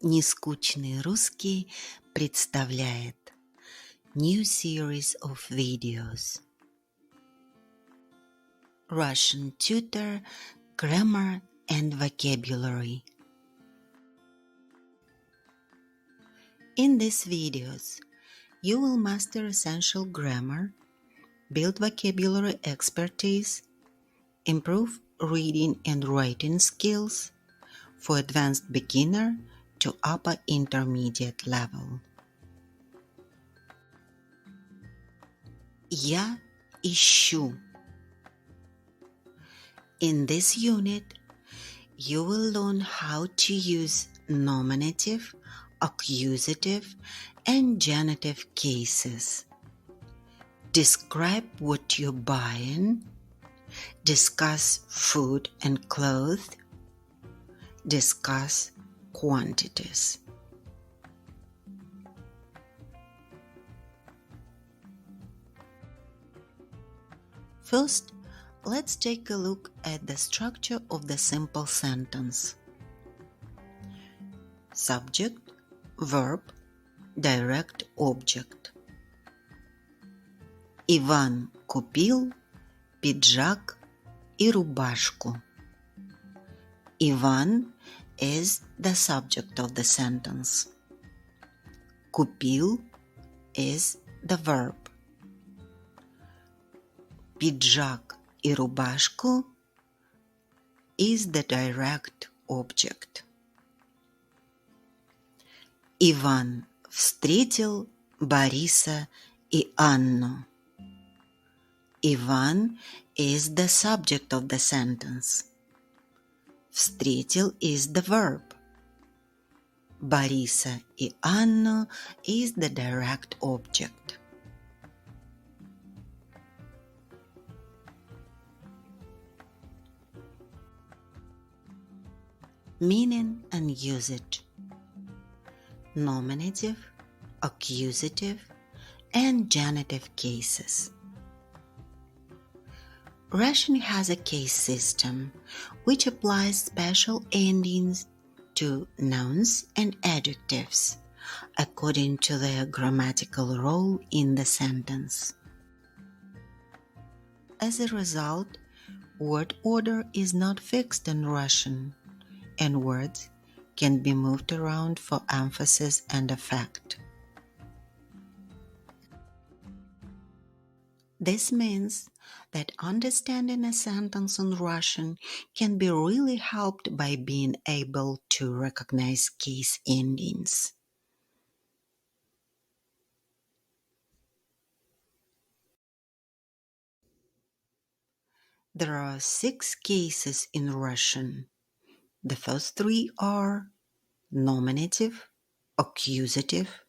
НЕСКУЧНЫЙ русский представляет new series of videos Russian Tutor, Grammar and Vocabulary. In these videos, you will master essential grammar, build vocabulary expertise, improve reading and writing skills for advanced beginner to upper intermediate level. Я ищу. In this unit, you will learn how to use nominative, accusative, and genitive cases. Describe what you're buying. Discuss food and clothes. Discuss quantities. First, let's take a look at the structure of the simple sentence. Subject, verb, direct object. Иван купил пиджак и рубашку. Иван is the subject of the sentence. Купил is the verb. Пиджак и рубашку is the direct object. Иван встретил Бориса и Анну. Иван is the subject of the sentence. Встретил is the verb. Бориса и Анну is the direct object. Meaning and usage. Nominative, accusative, and genitive cases. Russian has a case system which applies special endings to nouns and adjectives according to their grammatical role in the sentence. As a result, word order is not fixed in Russian, and words can be moved around for emphasis and effect. This means that understanding a sentence in Russian can be really helped by being able to recognize case endings. There are 6 cases in Russian. The first 3 are nominative, accusative,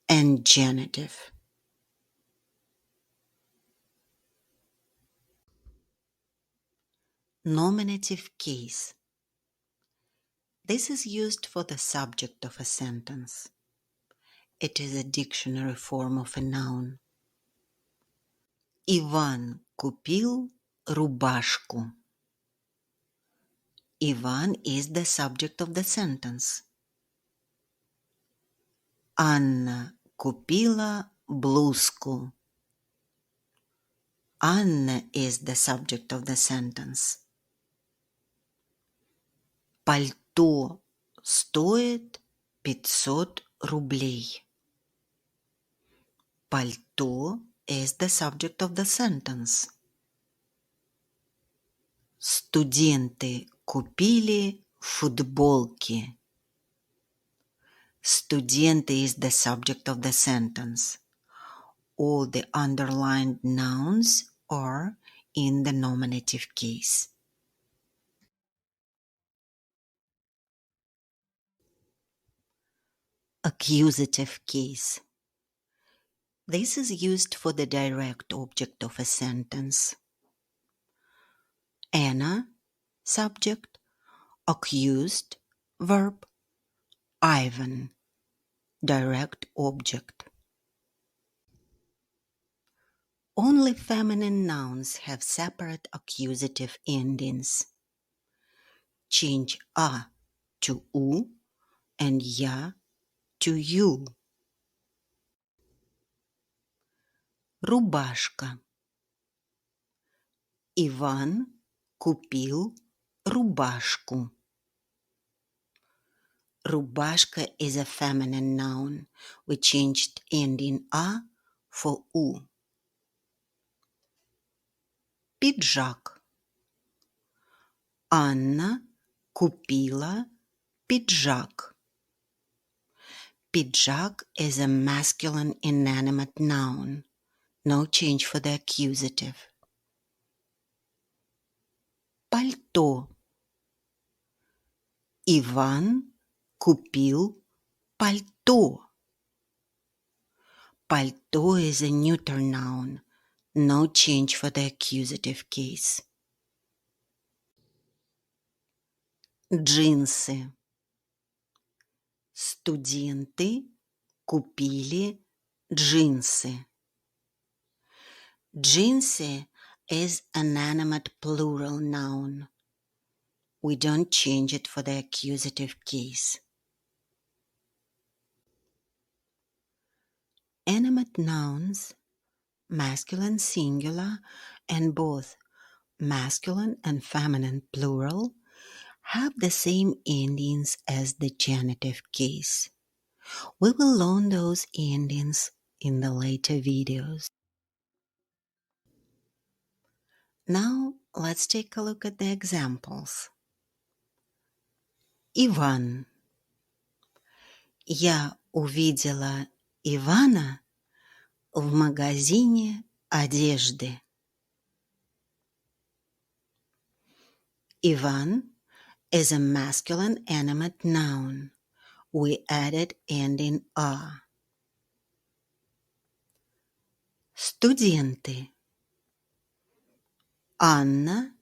and genitive. Nominative case. This is used for the subject of a sentence. It is a dictionary form of a noun. Иван купил рубашку. Ivan is the subject of the sentence. Анна купила блузку. Anna is the subject of the sentence. Пальто стоит 500 рублей. Пальто is the subject of the sentence. Студенты купили футболки. Студенты is the subject of the sentence. All the underlined nouns are in the nominative case. Accusative case. This is used for the direct object of a sentence. Anna, subject, accused, verb, Ivan, direct object. Only feminine nouns have separate accusative endings. Change a to u and я to you. Рубашка. Иван купил рубашку. Рубашка is a feminine noun. We changed ending a for u. Пиджак. Анна купила пиджак. Пиджак is a masculine inanimate noun. No change for the accusative. Пальто. Иван купил пальто. Пальто is a neuter noun. No change for the accusative case. Джинсы. Студенты купили джинсы. Джинсы is an animate plural noun. We don't change it for the accusative case. Animate nouns, masculine singular and both masculine and feminine plural, have the same endings as the genitive case. We will learn those endings in the later videos. Now let's take a look at the examples. Иван. Я увидела Ивана в магазине одежды. Иван is a masculine animate noun. We added ending a. Студенты. Анна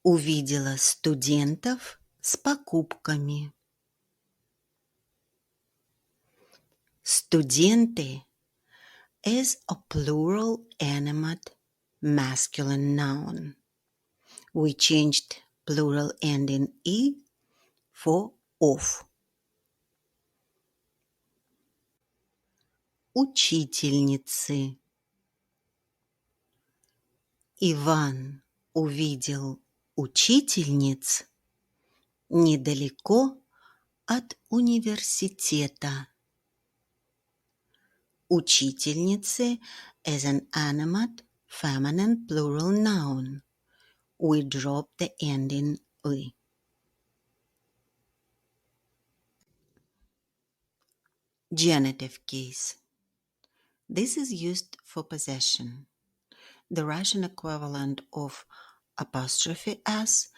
увидела студентов с покупками. Студенты is a plural animate masculine noun. We changed plural ending e for of. Учительницы. Иван увидел учительниц недалеко от университета. Учительницы is an animate feminine plural noun. We drop the ending «ы». Genitive case. This is used for possession. The Russian equivalent of apostrophe s,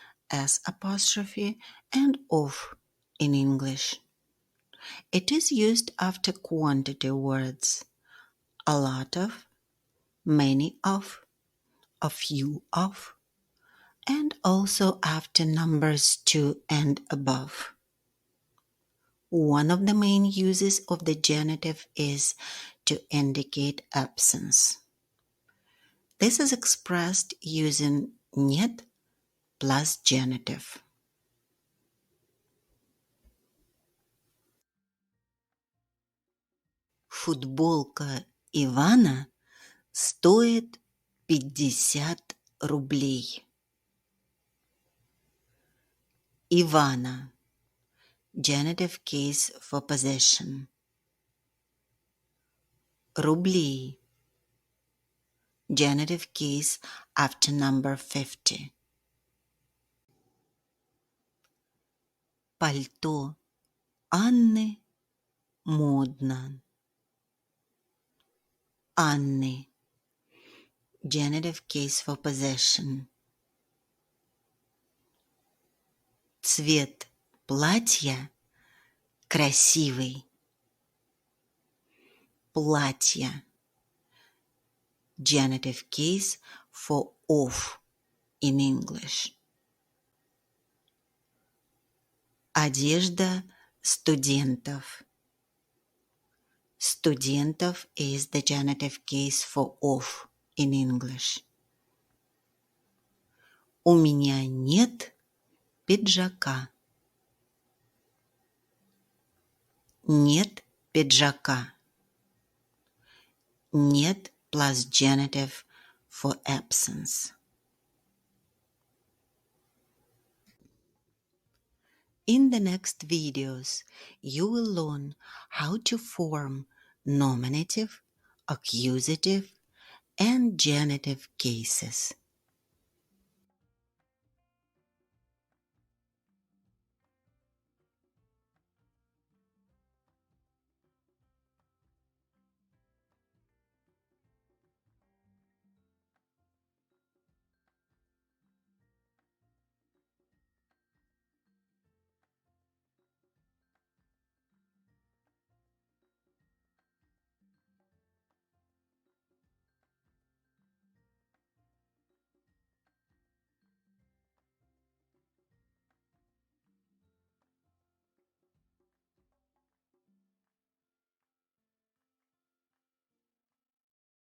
apostrophe, and of in English. It is used after quantity words, a lot of, many of, a few of, and also after numbers 2 and above. One of the main uses of the genitive is to indicate absence. This is expressed using нет plus genitive. Футболка Ивана стоит 50 рублей. Ивана. Genitive case for possession. Рублей. Genitive case after number 50. Пальто Анны модно. Анны. Genitive case for possession. Цвет платья красивый. Платье. Genitive case for of in English. Одежда студентов. Студентов is the genitive case for of in English. У меня нет пиджака. Нет пиджака. Нет plus genitive for absence. In the next videos, you will learn how to form nominative, accusative, and genitive cases.